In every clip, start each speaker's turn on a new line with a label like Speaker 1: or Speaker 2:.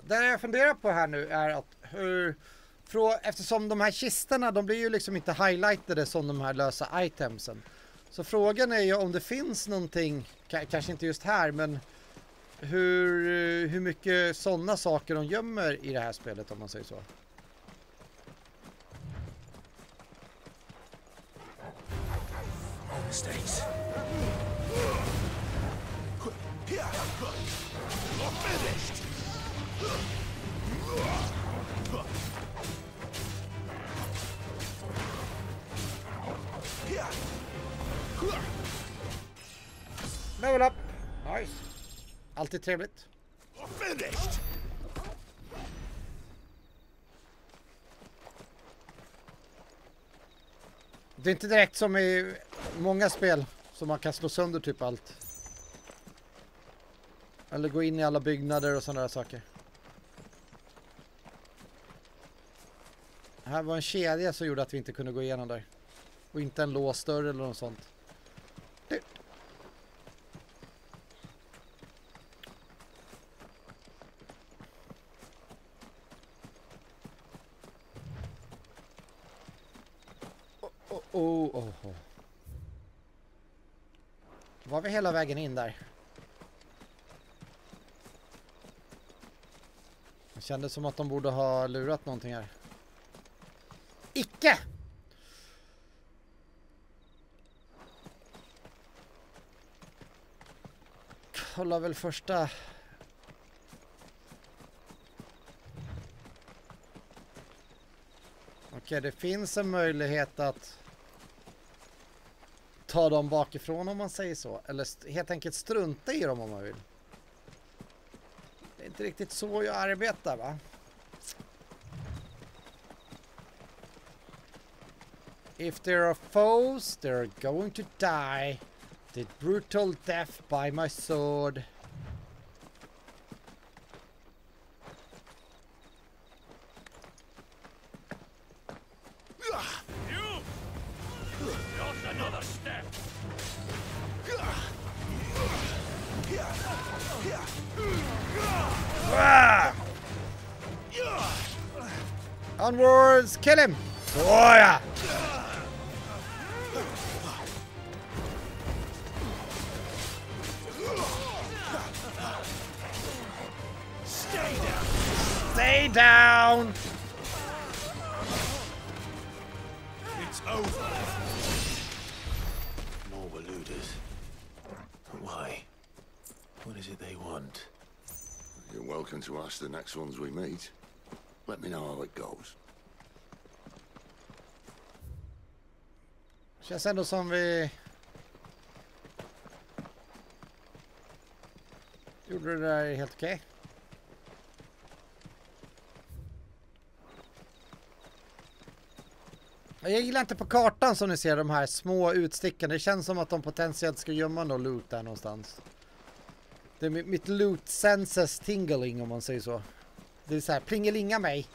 Speaker 1: Det jag funderar på här nu är att eftersom de här kisterna, de blir ju liksom inte highlightade som de här lösa itemsen. Så frågan är ju om det finns någonting, kanske inte just här, men hur mycket sådana saker de gömmer i det här spelet, om man säger så.
Speaker 2: Mistakes.
Speaker 1: Level up. Nice. Alltid trevligt. Det är inte direkt som i många spel som man kan slå sönder typ allt. Eller gå in i alla byggnader och sådana där saker. Det här var en kedja som gjorde att vi inte kunde gå igenom där. Och inte en låsdörr eller något sånt. Var vi hela vägen in där? Det kändes som att de borde ha lurat någonting här. Icke! Kolla väl första... Okej, det finns en möjlighet att ta dem bakifrån, om man säger så. Eller helt enkelt strunta i dem om man vill. Det är inte riktigt så jag arbetar, va? If there are foes, they're going to die. The brutal death by my sword. Onwards, kill him! Oh yeah! Stay down!
Speaker 2: It's over. More eluders. Why? What is it they want?
Speaker 3: You're welcome to ask the next ones we meet. Let me know how it goes.
Speaker 1: Känns ändå som vi gjorde det där helt okej. Jag gillar inte på kartan som ni ser de här små utsticken. Det känns som att de potentiellt ska gömma någon loot där någonstans. Det är mitt loot senses tingling, om man säger så. Det är så här, plingelinga mig.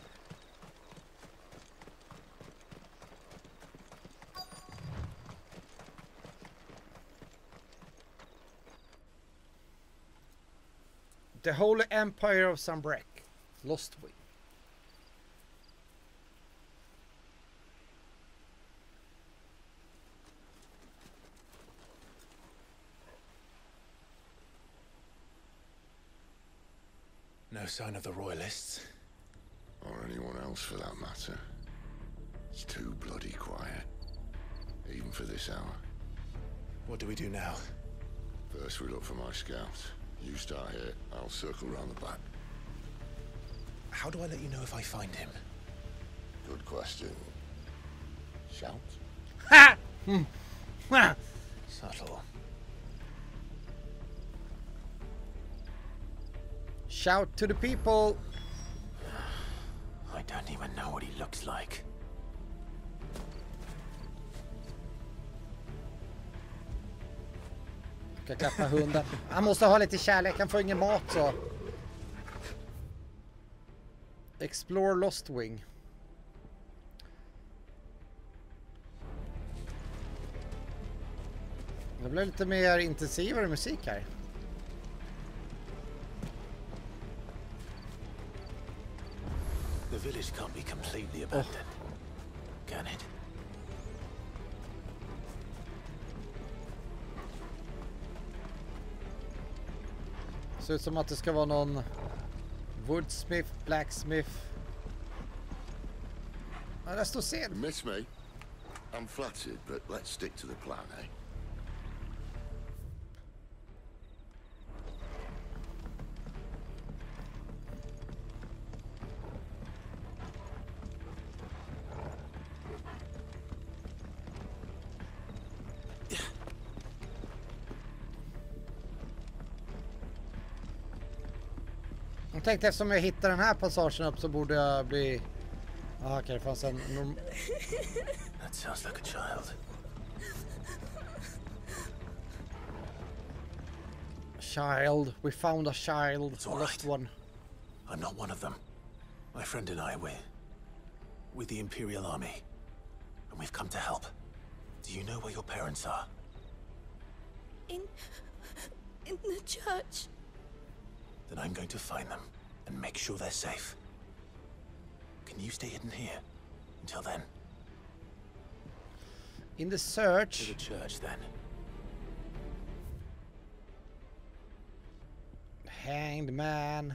Speaker 1: The Holy Empire of Sunbreak. Lostwing.
Speaker 2: No sign of the Royalists.
Speaker 3: Or anyone else for that matter. It's too bloody quiet. Even for this hour.
Speaker 2: What do we do now?
Speaker 3: First we look for my scouts. You start here, I'll circle round the back.
Speaker 2: How do I let you know if I find him?
Speaker 3: Good question. Shout?
Speaker 1: Ha!
Speaker 2: Subtle.
Speaker 1: Shout to the people.
Speaker 2: I don't even know what he looks like.
Speaker 1: Ska klappa hunden. Han måste ha lite kärlek, han får ingen mat så. Explore Lostwing. Det blir lite mer intensivare musik här.
Speaker 2: place can't be completely abandoned, can it?
Speaker 1: Ser ut som att det ska vara någon woodsmith, blacksmith. Ja, där står sen.
Speaker 3: Miss me? I'm flattered, but let's stick to the plan, eh?
Speaker 1: Jag tänkte eftersom jag hittar den här passagen upp så borde jag bli... Ah, okej, det fanns en...
Speaker 2: That sounds like a child.
Speaker 1: Child. We found a child.
Speaker 2: It's all
Speaker 1: Lost
Speaker 2: right.
Speaker 1: one.
Speaker 2: I'm not one of them. My friend and I, we're with the Imperial Army. And we've come to help. Do you know where your parents are?
Speaker 4: In the church.
Speaker 2: Then I'm going to find them and make sure they're safe. Can you stay hidden here until then?
Speaker 1: In the
Speaker 2: To
Speaker 1: search.
Speaker 2: the church, then.
Speaker 1: Hanged man.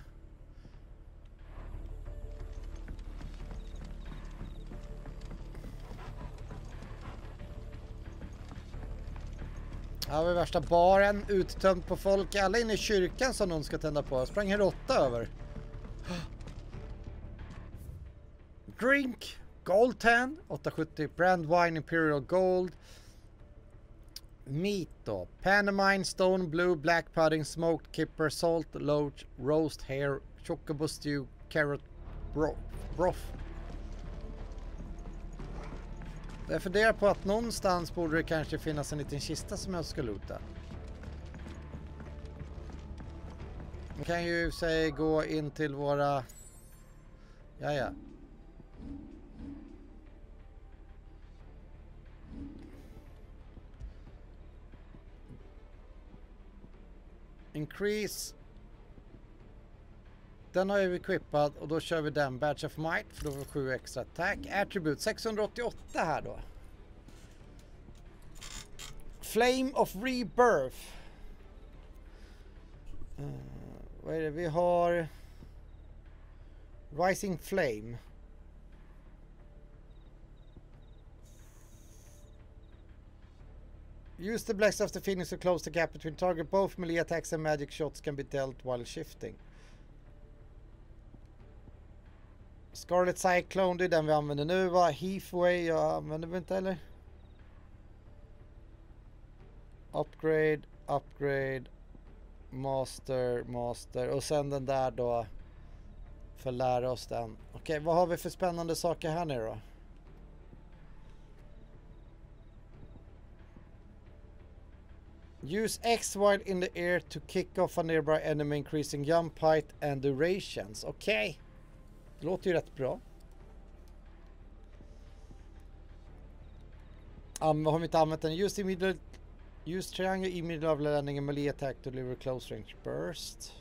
Speaker 1: Ja, vi värsta baren, uttömt på folk. Alla inne i kyrkan som någon ska tända på. Sprang en råtta över. Drink. Gold tan. 870. Brand wine imperial gold. Meat då. Panamine, stone, blue, black pudding, smoked kipper, salt, loach, roast hare, chocobo stew, carrot, broth. Jag funderar på att någonstans borde det kanske finnas en liten kista som jag ska loota. Man kan ju säga gå in till våra... Ja. Increase. Den har vi equippad och då kör vi den. Badge of Might för då får vi 7 extra attack. Attribute 688 här då. Flame of Rebirth. Vad är det? Vi har Rising Flame. Use the blast after finish to close the gap between target. Both melee attacks and magic shots can be dealt while shifting. Scarlet Cyclone, det är den vi använder nu va? Heathway, jag använder vi inte heller. Upgrade, Master och sen den där då för att lära oss den. Okej, vad har vi för spännande saker här nu då? Use X while in the air to kick off a nearby enemy increasing jump height and durations. Okej. Det låter ju rätt bra. Har vi inte använt den? Use triangle immediate of landing and melee attack to deliver close range burst.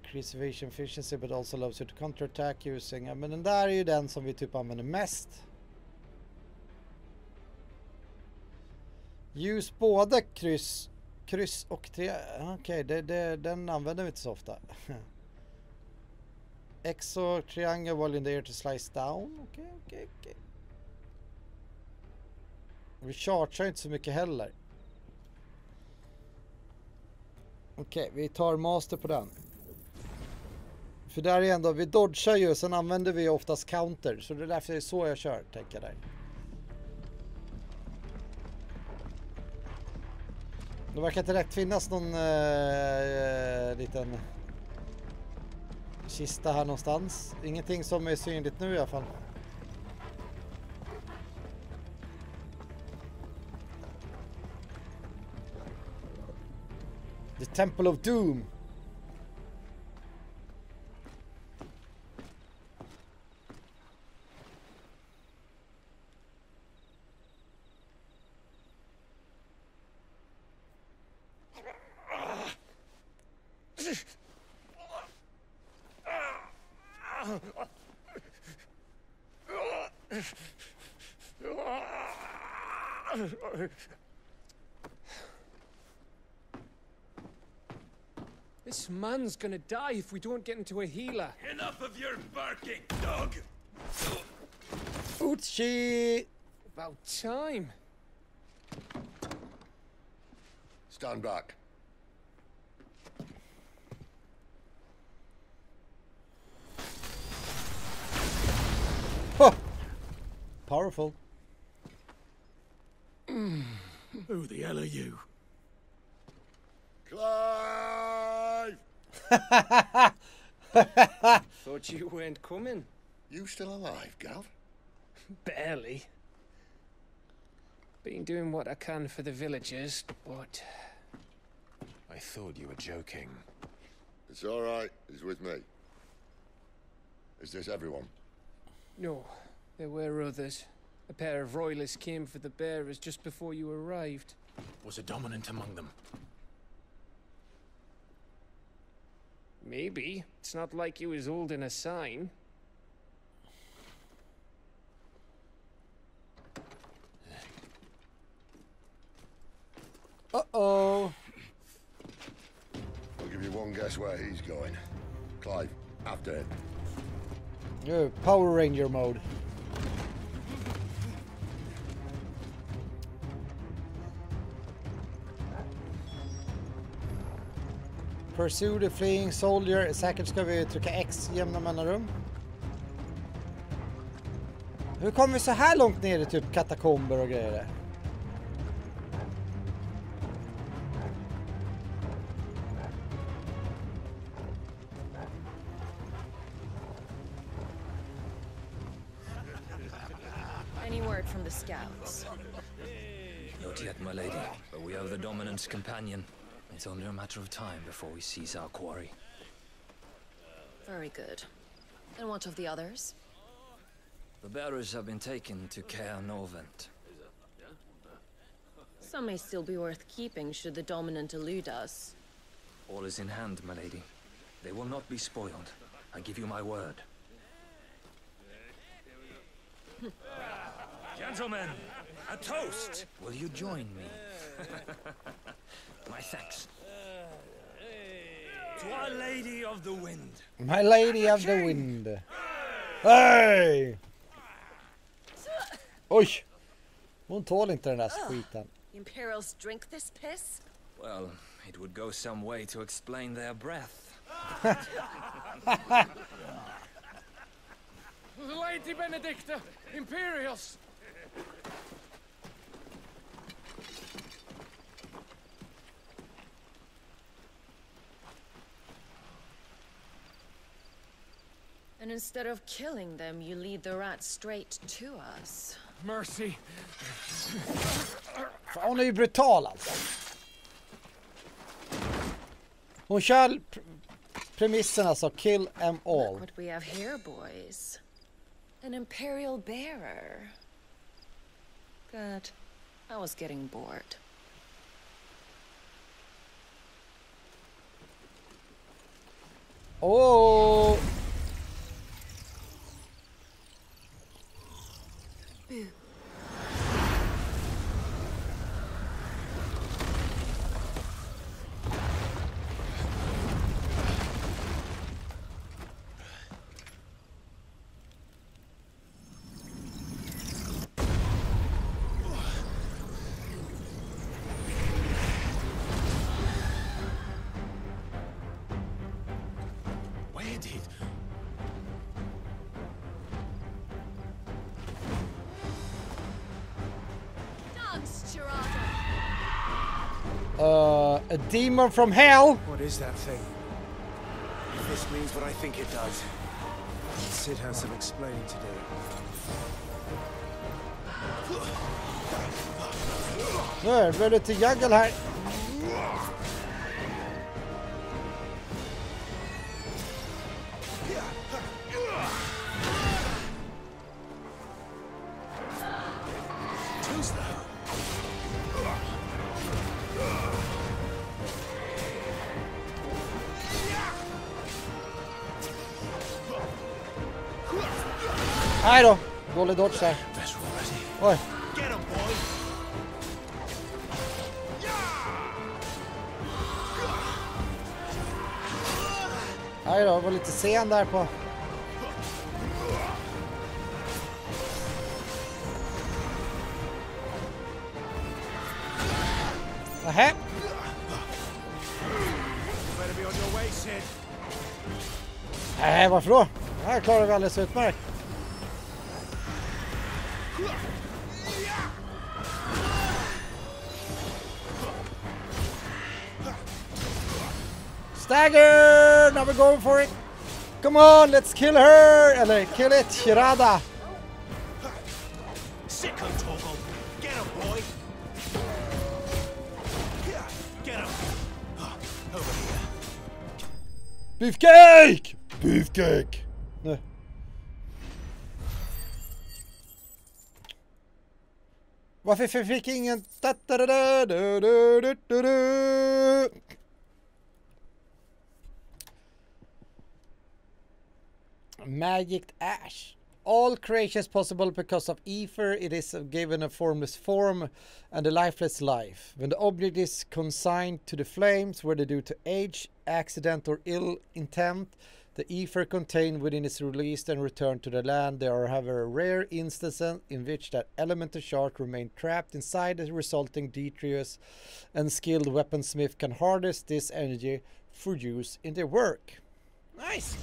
Speaker 1: Increase evasion efficiency but also allows you to counterattack using... men den där är ju den som vi typ använder mest. Use både kryss och okej, den använder vi inte så ofta. Exo triangle while in the air to slice down. Okej. Vi chargear inte så mycket heller. Okej, vi tar master på den. För där är ändå, vi dodgar ju, sen använder vi oftast counter. Så det är därför det är så jag kör, tänker jag där. Det verkar inte rätt finnas någon liten kista här någonstans. Ingenting som är synligt nu i alla fall. The Temple of Doom.
Speaker 5: This man's gonna die if we don't get into a healer.
Speaker 2: Enough of your barking, dog!
Speaker 1: Uchi!
Speaker 5: About time.
Speaker 3: Stand back.
Speaker 1: Huh. Powerful.
Speaker 2: Who the hell are you?
Speaker 3: Clive!
Speaker 5: Thought you weren't coming.
Speaker 3: You still alive, Gav?
Speaker 5: Barely. Been doing what I can for the villagers, but...
Speaker 2: I thought you were joking.
Speaker 3: It's all right. He's with me. Is this everyone?
Speaker 5: No, there were others. A pair of Royalists came for the bearers just before you arrived.
Speaker 2: Was a dominant among them?
Speaker 5: Maybe. It's not like he was holding a sign.
Speaker 1: Uh-oh.
Speaker 3: I'll give you one guess where he's going. Clive, after him.
Speaker 1: Yeah, Power Ranger mode. Pursue the fleeing soldier. Säkert ska vi trycka X jämna mellanrum. Hur kommer vi så här långt ner i typ katakomber och grejer?
Speaker 6: Any word from the scouts?
Speaker 7: Not yet, my lady, but we have the dominant's companion. It's only a matter of time before we seize our quarry.
Speaker 6: Very good. And what of the others?
Speaker 7: The bearers have been taken to Care Novent.
Speaker 6: Some may still be worth keeping should the dominant elude us.
Speaker 7: All is in hand, my lady. They will not be spoiled. I give you my word. Gentlemen, a toast! Will you join me? My thanks. To Our Lady of the Wind.
Speaker 1: My Lady of the Wind. Hey! Oj! Hon tål inte den där skiten.
Speaker 6: Imperials drink this piss?
Speaker 7: Well, it would go some way to explain their breath.
Speaker 5: Lady Benedicta! Imperials!
Speaker 6: And instead of killing them, you lead the rats straight to us.
Speaker 5: Mercy!
Speaker 1: Fan, hon är ju brutal alltså. Hon kör premissen alltså, kill them all.
Speaker 6: Look what we have here, boys. An imperial bearer. Good. I was getting bored.
Speaker 1: Oh!
Speaker 6: Boo.
Speaker 2: Where did...
Speaker 6: Dags, Chirada.
Speaker 1: A demon from hell?
Speaker 8: What is that thing? If this means what I think it does, Sid has some explaining to do.
Speaker 1: Nu blir det till jagel här. Nej då, dålig dodge där. Oj. Nej då, var lite sen där på. Nähä. Nej, varför då? Det här klarar vi alldeles utmärkt. Stagger! Now we're going for it. Come on, let's kill her! Eller kill it, Chirada.
Speaker 8: Get him, boy! Get him! Over here.
Speaker 1: Beefcake! Beefcake! Nej. Varför fick ingen... Magic Ash. All creations possible because of ether. It is given a formless form and a lifeless life. When the object is consigned to the flames, whether due to age, accident or ill intent, the ether contained within is released and returned to the land. There are, however, rare instances in which that elemental shard remain trapped inside the resulting detritus, and skilled weaponsmith can harness this energy for use in their work. Nice!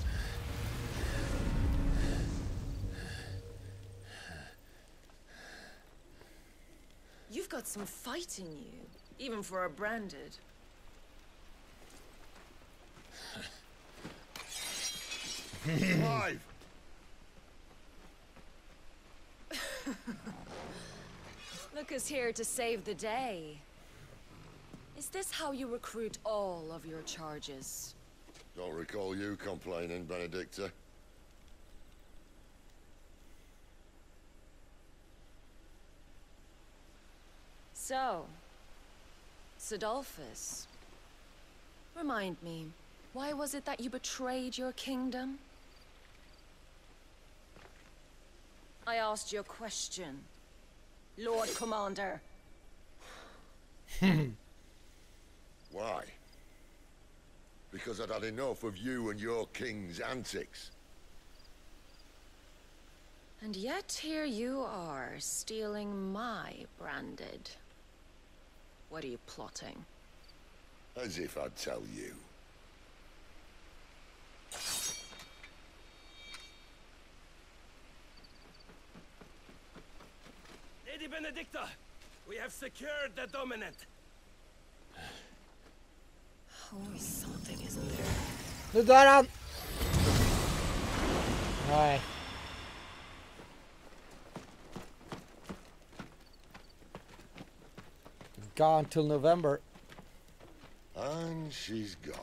Speaker 6: You've got some fight in you, even for a branded.
Speaker 3: Alive!
Speaker 6: Look who's here to save the day. Is this how you recruit all of your charges?
Speaker 3: Don't recall you complaining, Benedicta.
Speaker 6: So, Sidolphus, remind me, why was it that you betrayed your kingdom? I asked you a question, Lord Commander.
Speaker 3: Why? Because I'd had enough of you and your king's antics.
Speaker 6: And yet here you are, stealing my branded. What are you plotting?
Speaker 3: As if I'd tell you.
Speaker 8: Lady Benedicta, we have secured the dominant.
Speaker 6: Always something, isn't there?
Speaker 1: Nu dör han! Nej. Gone till November.
Speaker 3: And she's gone.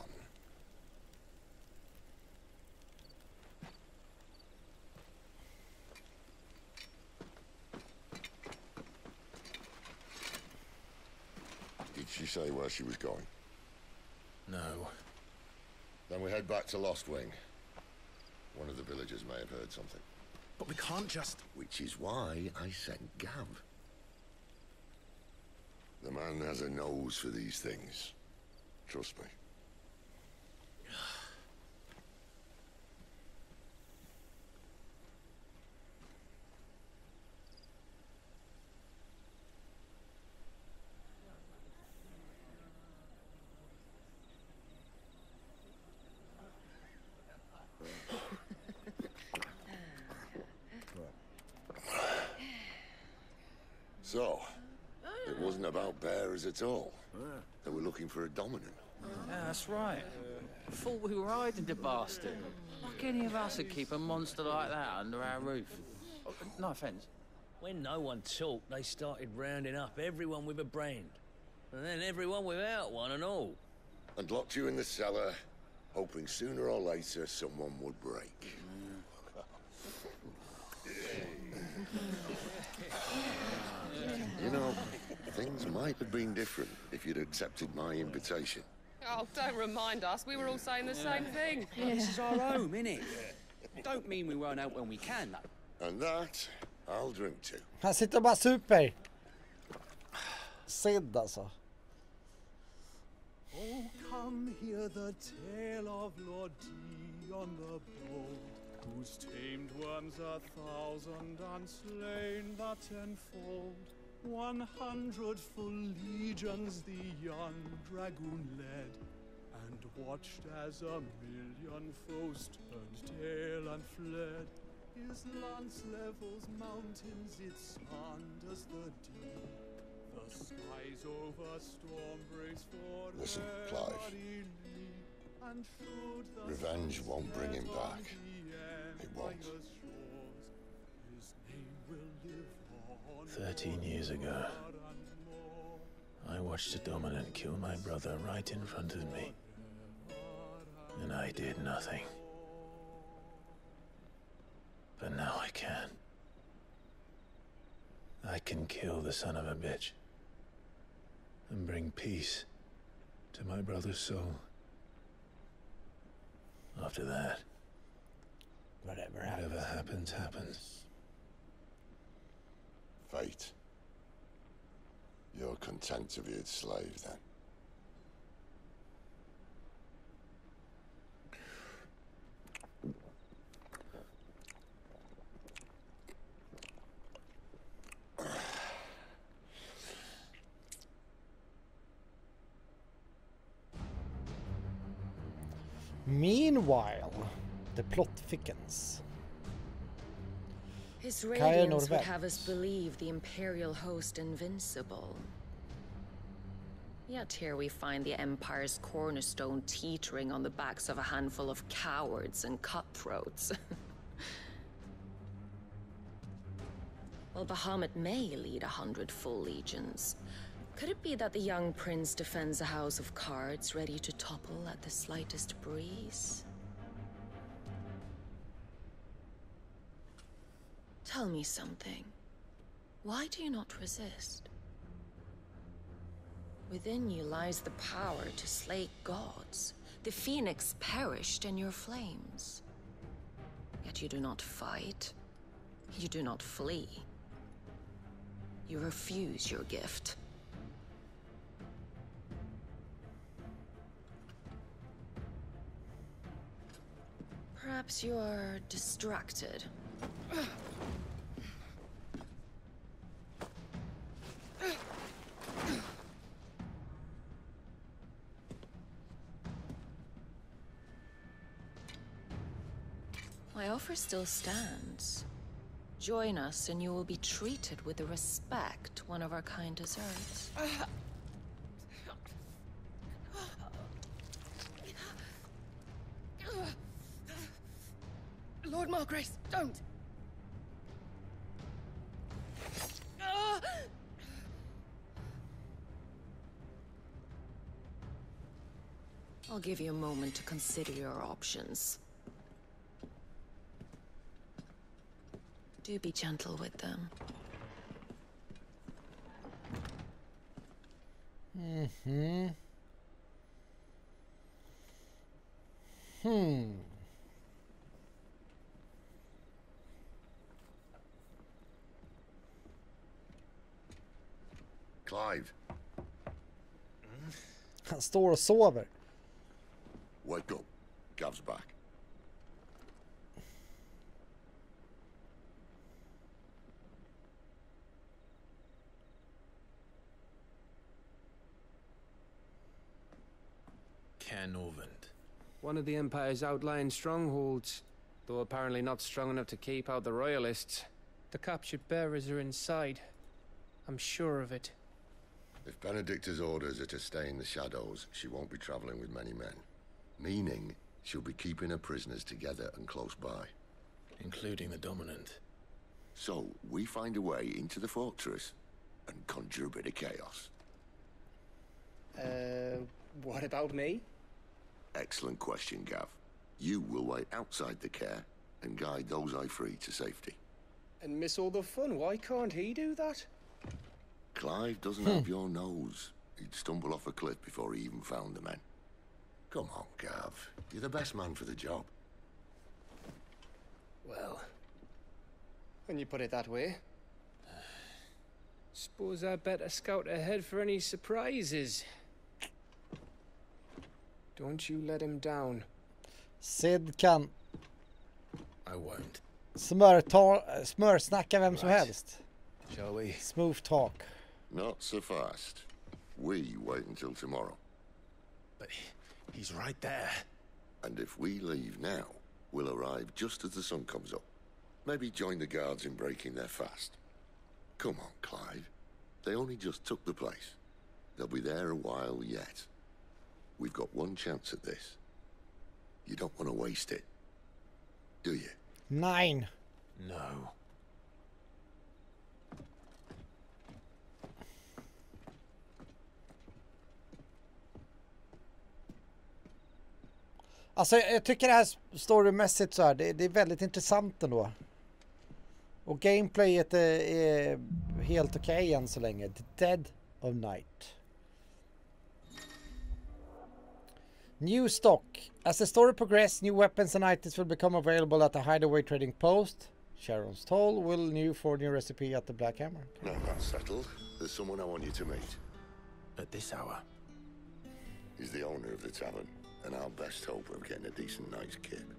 Speaker 3: Did she say where she was going?
Speaker 2: No.
Speaker 3: Then we head back to Lostwing. One of the villagers may have heard something.
Speaker 2: But we can't just...
Speaker 3: Which is why I sent Gav. The man has a nose for these things. Trust me. So, it wasn't about bearers at all. They were looking for a dominant.
Speaker 9: Yeah, that's right. Thought we were hiding the bastard. Like any of us would keep a monster like that under our roof. Oh, no offence.
Speaker 10: When no one talked, they started rounding up everyone with a brand. And then everyone without one and all.
Speaker 3: And locked you in the cellar, hoping sooner or later someone would break. You know, things might have been different if you'd accepted my invitation.
Speaker 11: Oh, don't remind us. We were all saying the same thing.
Speaker 9: This is our home, innit? Don't mean we won't out when we can, though.
Speaker 3: And that I'll drink to.
Speaker 1: Han sitter och bara super. Sid alltså.
Speaker 12: Oh, come hear the tale of Lord Dion the Bold, whose tamed worms 1,000 and slain the tenfold. 100 full legions the young dragoon led, and watched as 1,000,000 foes turned tail and fled. His lance levels mountains, it sanders the deep. The skies over storm breaks for
Speaker 3: Listen, Clive.
Speaker 12: and should the
Speaker 3: Revenge won't bring him back. It won't.
Speaker 12: His name will live on
Speaker 2: 13 years ago, I watched a dominant kill my brother right in front of me, and I did nothing. But now I can. I can kill the son of a bitch and bring peace to my brother's soul. After that,
Speaker 1: Whatever
Speaker 2: happens, happens.
Speaker 3: Fate. You're content to be its slave, then?
Speaker 1: Meanwhile, the plot thickens.
Speaker 6: His radiance would have us believe the Imperial host invincible. Yet here we find the Empire's cornerstone teetering on the backs of a handful of cowards and cutthroats. Well, Bahamut may lead 100 full legions. Could it be that the young prince defends a house of cards ready to topple at the slightest breeze? Tell me something. Why do you not resist? Within you lies the power to slay gods. The phoenix perished in your flames. Yet you do not fight. You do not flee. You refuse your gift. Perhaps you are distracted. My offer still stands. Join us and you will be treated with the respect one of our kind deserves.
Speaker 11: Lord Margrace, don't!
Speaker 6: I'll give you a moment to consider your options. Do be gentle with them.
Speaker 3: Clive.
Speaker 1: Han står och sover.
Speaker 3: Wake up. Gav's back.
Speaker 5: One of the Empire's outlying strongholds, though apparently not strong enough to keep out the Royalists. The captured bearers are inside. I'm sure of it.
Speaker 3: If Benedicta's orders are to stay in the shadows, she won't be traveling with many men. Meaning, she'll be keeping her prisoners together and close by.
Speaker 2: Including the dominant.
Speaker 3: So, we find a way into the fortress and conjure a bit of chaos.
Speaker 5: What about me?
Speaker 3: Excellent question, Gav. You will wait outside the care and guide those I free to safety.
Speaker 5: And miss all the fun. Why can't he do that?
Speaker 3: Clive doesn't have your nose. He'd stumble off a cliff before he even found the men. Come on, Gav. You're the best man for the job.
Speaker 5: Well, when you put it that way. Suppose I better scout ahead for any surprises. Don't you let him down.
Speaker 1: Sid kan
Speaker 2: I won't.
Speaker 1: smörsnacka vem som helst.
Speaker 2: Shall we?
Speaker 1: Smooth talk.
Speaker 3: Not so fast. We wait until tomorrow.
Speaker 2: But he's right there.
Speaker 3: And if we leave now, we'll arrive just as the sun comes up. Maybe join the guards in breaking their fast. Come on, Clive. They only just took the place. They'll be there a while yet. We've got one chance at this. You don't want to waste it, do you?
Speaker 1: 9.
Speaker 2: No.
Speaker 1: Alltså jag tycker det här storymässigt så här, det är väldigt intressant ändå. Och gameplayet är helt okej än så länge. The Dead of Night. New stock. As the story progresses, new weapons and items will become available at the hideaway trading post. Sharon's Toll will new for new recipe at the Black Hammer.
Speaker 3: No, that's settled. There's someone I want you to meet.
Speaker 2: At this hour?
Speaker 3: He's the owner of the tavern, and our best hope of getting a decent night's kip.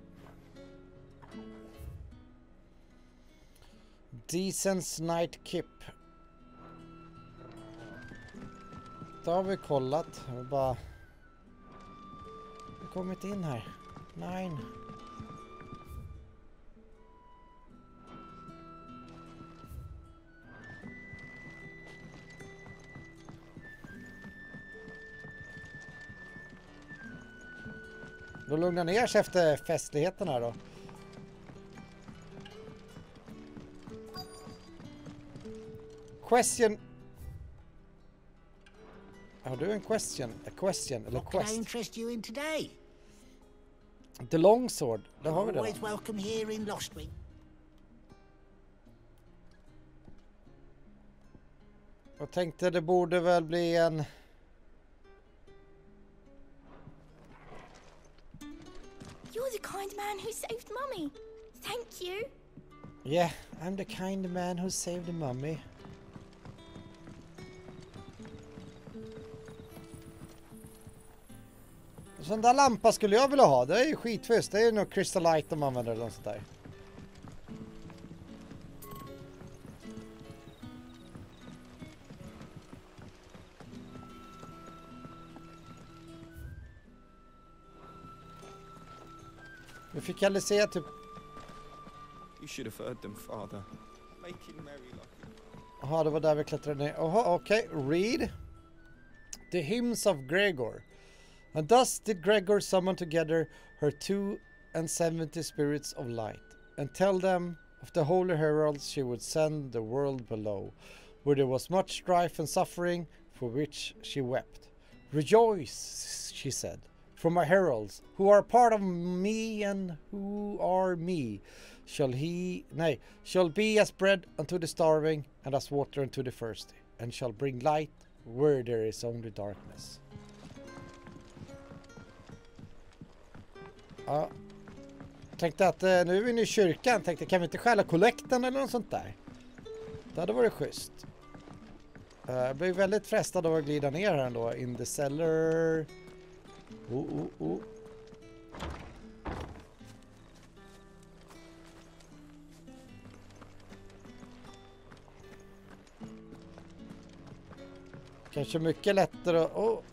Speaker 1: Decent night kip. Då har vi kollat. Vi bara... Vi har kommit in här. 9. Då lugnar ner sig efter festligheterna då. Question. Har du en question? A question eller
Speaker 13: What can I
Speaker 1: quest?
Speaker 13: interest you in today?
Speaker 1: The longsword. Där har vi det.
Speaker 13: Always welcome here in Lostwing.
Speaker 1: Jag tänkte det borde väl bli en...
Speaker 4: You're the kind man who saved Mummy. Thank you.
Speaker 1: Yeah, I'm the kind man who saved the mummy. Sån där lampa skulle jag vilja ha. Det är ju skitfust. Det är ju nog Crystal Light de använder eller något sånt där. Vi fick aldrig se typ...
Speaker 12: You should have heard them, father. Making merry like...
Speaker 1: Jaha, det var där vi klättrade ner. Jaha, okej. Read. The hymns of Gregor. And thus did Gregor summon together her 270 spirits of light, and tell them of the holy heralds she would send the world below, where there was much strife and suffering, for which she wept. Rejoice, she said, for my heralds, who are part of me and who are me, shall be as bread unto the starving, and as water unto the thirsty, and shall bring light where there is only darkness. Ja. Tänkte att nu är vi inne i kyrkan. Tänkte kan vi inte stjäla kollekten eller något sånt där? Det hade varit schysst. Jag blev väldigt frestad av att glida ner här ändå. In the cellar. Kanske mycket lättare att...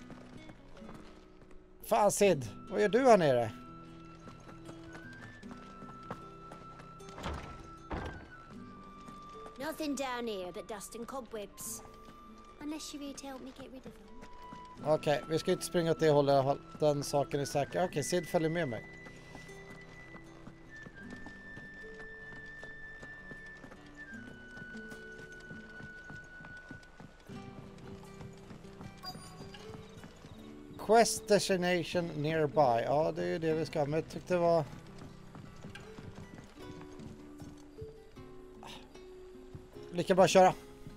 Speaker 1: Fan Sid, vad gör du här nere?
Speaker 14: Nothing down here but dust and cobwebs. Unless you're here to help me get rid of them.
Speaker 1: Okej, vi ska inte springa åt det hållet i alla fall. Den saken är säker. Okej, Sid följer med mig. Quest destination nearby. Ja, det är ju det vi ska. Men jag tyckte det var... Lika bra köra.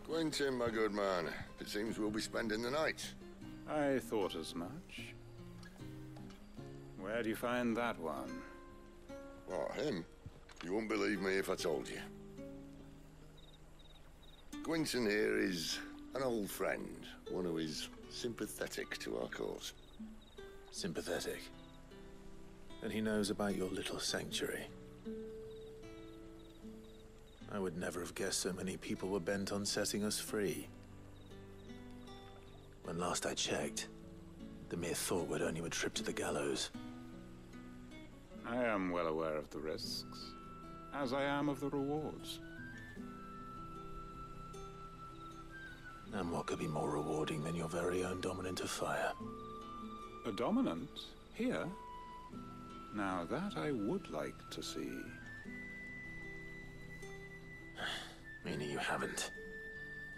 Speaker 3: Quentin, my good man. It seems we'll be spending the night.
Speaker 12: I thought as much. Where do you find that one?
Speaker 3: What, him? You wouldn't believe me if I told you. Gwingson here is an old friend, one who is sympathetic to our cause.
Speaker 2: Sympathetic? And he knows about your little sanctuary. I would never have guessed so many people were bent on setting us free. When last I checked, the mere thought would earn you a trip to the gallows.
Speaker 15: I am well aware of the risks, as I am of the rewards.
Speaker 2: And what could be more rewarding than your very own dominant of fire?
Speaker 15: A dominant? Here? Now that I would like to see.
Speaker 2: Meaning you haven't?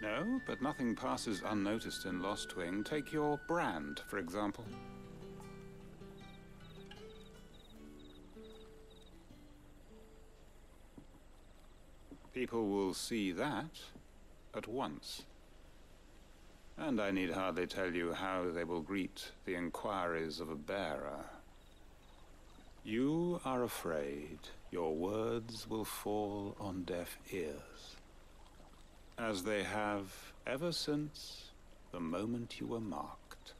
Speaker 15: No, but nothing passes unnoticed in Lostwing. Take your brand, for example. People will see that at once. And I need hardly tell you how they will greet the inquiries of a bearer. You are afraid your words will fall on deaf ears, as they have ever since the moment you were marked.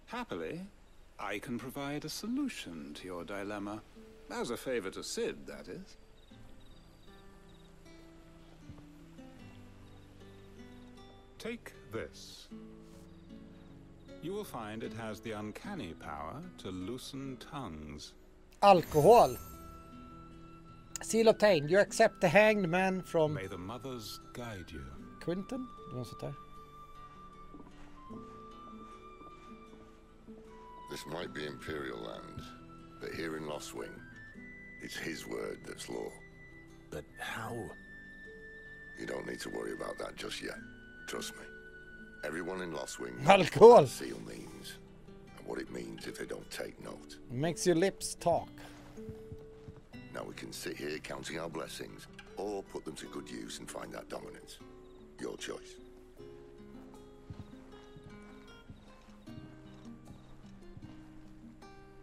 Speaker 15: Happily, I can provide a solution to your dilemma, as a favor to Sid, that is. Take this. You will find it has the uncanny power to loosen tongues.
Speaker 1: Alkohol. Seal obtained. You accept the hanged man from...
Speaker 15: May the mothers guide you.
Speaker 1: Quinton? Något sånt där.
Speaker 3: This might be Imperial land, but here in Lostwing, it's his word that's law.
Speaker 2: But how?
Speaker 3: You don't need to worry about that just yet. Trust me. Everyone in Lostwing knows
Speaker 1: Alcohol.
Speaker 3: what seal means, and what it means if they don't take note.
Speaker 1: Makes your lips talk.
Speaker 3: Now we can sit here counting our blessings, or put them to good use and find that dominance. Your choice.